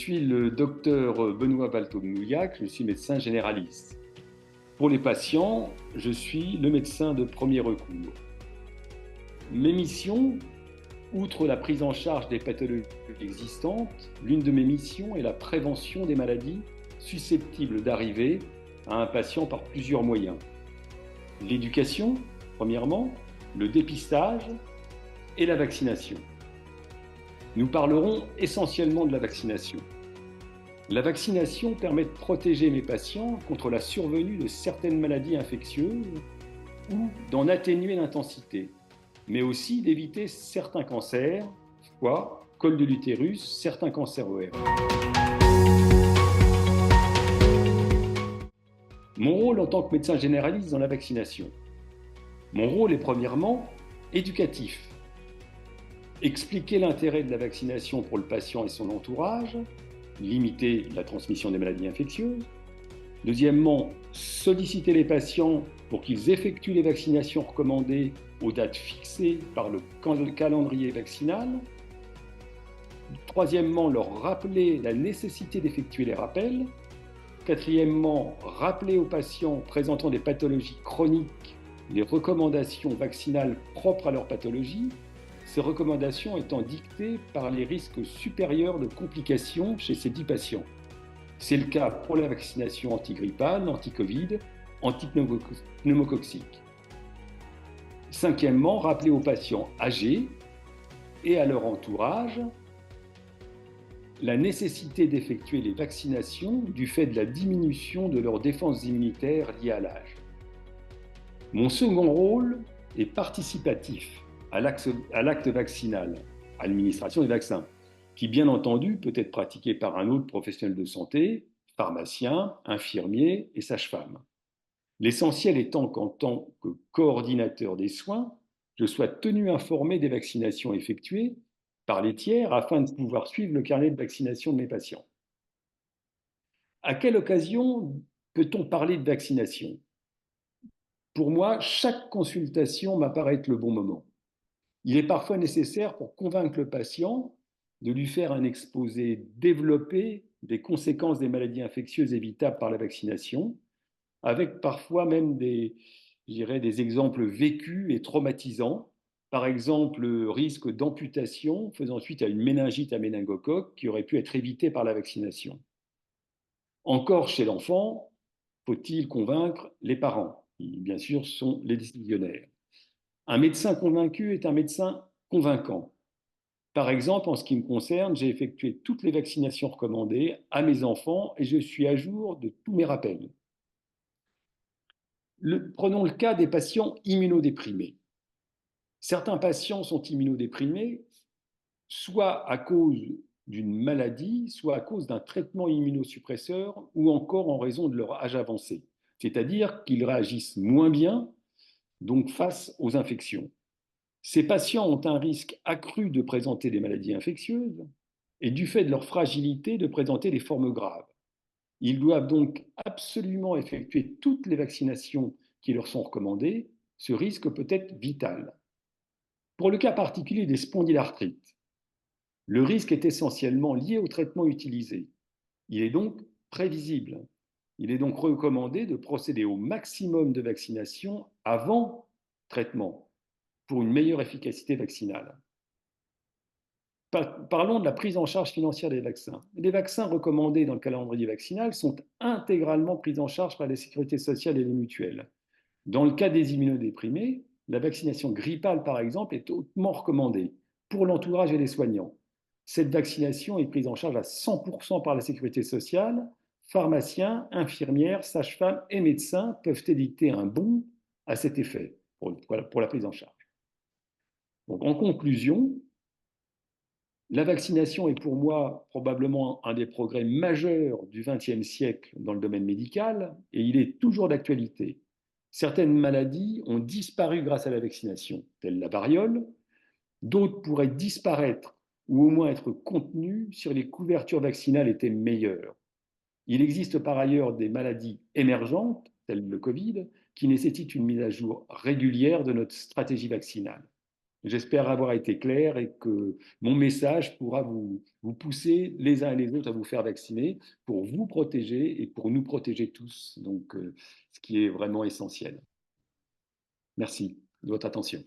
suis le docteur Benoît Balto-Mouillac, je suis médecin généraliste. Pour les patients, je suis le médecin de premier recours. Mes missions, outre la prise en charge des pathologies existantes, l'une de mes missions est la prévention des maladies susceptibles d'arriver à un patient par plusieurs moyens. L'éducation, premièrement, le dépistage et la vaccination. Nous parlerons essentiellement de la vaccination. La vaccination permet de protéger mes patients contre la survenue de certaines maladies infectieuses ou d'en atténuer l'intensité, mais aussi d'éviter certains cancers, foie, col de l'utérus, certains cancers ORL. Mon rôle en tant que médecin généraliste dans la vaccination. Mon rôle est premièrement éducatif. Expliquer l'intérêt de la vaccination pour le patient et son entourage, limiter la transmission des maladies infectieuses. Deuxièmement, solliciter les patients pour qu'ils effectuent les vaccinations recommandées aux dates fixées par le calendrier vaccinal. Troisièmement, leur rappeler la nécessité d'effectuer les rappels. Quatrièmement, rappeler aux patients présentant des pathologies chroniques les recommandations vaccinales propres à leur pathologie, ces recommandations étant dictées par les risques supérieurs de complications chez ces 10 patients. C'est le cas pour la vaccination antigrippale, anti-Covid, antipneumococcique. Cinquièmement, rappeler aux patients âgés et à leur entourage la nécessité d'effectuer les vaccinations du fait de la diminution de leur défense immunitaire liée à l'âge. Mon second rôle est participatif à l'acte vaccinal, à l'administration des vaccins, qui bien entendu peut être pratiqué par un autre professionnel de santé, pharmacien, infirmier et sage-femme. L'essentiel étant qu'en tant que coordinateur des soins, je sois tenu informé des vaccinations effectuées par les tiers afin de pouvoir suivre le carnet de vaccination de mes patients. À quelle occasion peut-on parler de vaccination ? Pour moi, chaque consultation m'apparaît être le bon moment. Il est parfois nécessaire pour convaincre le patient de lui faire un exposé développé des conséquences des maladies infectieuses évitables par la vaccination, avec parfois même des exemples vécus et traumatisants. Par exemple, le risque d'amputation faisant suite à une méningite à méningocoque qui aurait pu être évitée par la vaccination. Encore chez l'enfant, faut-il convaincre les parents, qui bien sûr sont les décisionnaires. Un médecin convaincu est un médecin convaincant. Par exemple, en ce qui me concerne, j'ai effectué toutes les vaccinations recommandées à mes enfants et je suis à jour de tous mes rappels. Prenons le cas des patients immunodéprimés. Certains patients sont immunodéprimés soit à cause d'une maladie, soit à cause d'un traitement immunosuppresseur ou encore en raison de leur âge avancé. C'est-à-dire qu'ils réagissent moins bien donc face aux infections. Ces patients ont un risque accru de présenter des maladies infectieuses et du fait de leur fragilité de présenter des formes graves. Ils doivent donc absolument effectuer toutes les vaccinations qui leur sont recommandées. Ce risque peut être vital. Pour le cas particulier des spondylarthrites, le risque est essentiellement lié au traitement utilisé. Il est donc prévisible. Il est donc recommandé de procéder au maximum de vaccination avant traitement pour une meilleure efficacité vaccinale. Parlons de la prise en charge financière des vaccins. Les vaccins recommandés dans le calendrier vaccinal sont intégralement pris en charge par la sécurité sociale et les mutuelles. Dans le cas des immunodéprimés, la vaccination grippale, par exemple, est hautement recommandée pour l'entourage et les soignants. Cette vaccination est prise en charge à 100% par la sécurité sociale. Pharmaciens, infirmières, sages-femmes et médecins peuvent édicter un bon à cet effet pour la prise en charge. Donc, en conclusion, la vaccination est pour moi probablement un des progrès majeurs du XXe siècle dans le domaine médical et il est toujours d'actualité. Certaines maladies ont disparu grâce à la vaccination, telle la variole. D'autres pourraient disparaître ou au moins être contenues si les couvertures vaccinales étaient meilleures. Il existe par ailleurs des maladies émergentes, telles le Covid, qui nécessitent une mise à jour régulière de notre stratégie vaccinale. J'espère avoir été clair et que mon message pourra vous pousser les uns et les autres à vous faire vacciner pour vous protéger et pour nous protéger tous. Donc, ce qui est vraiment essentiel. Merci de votre attention.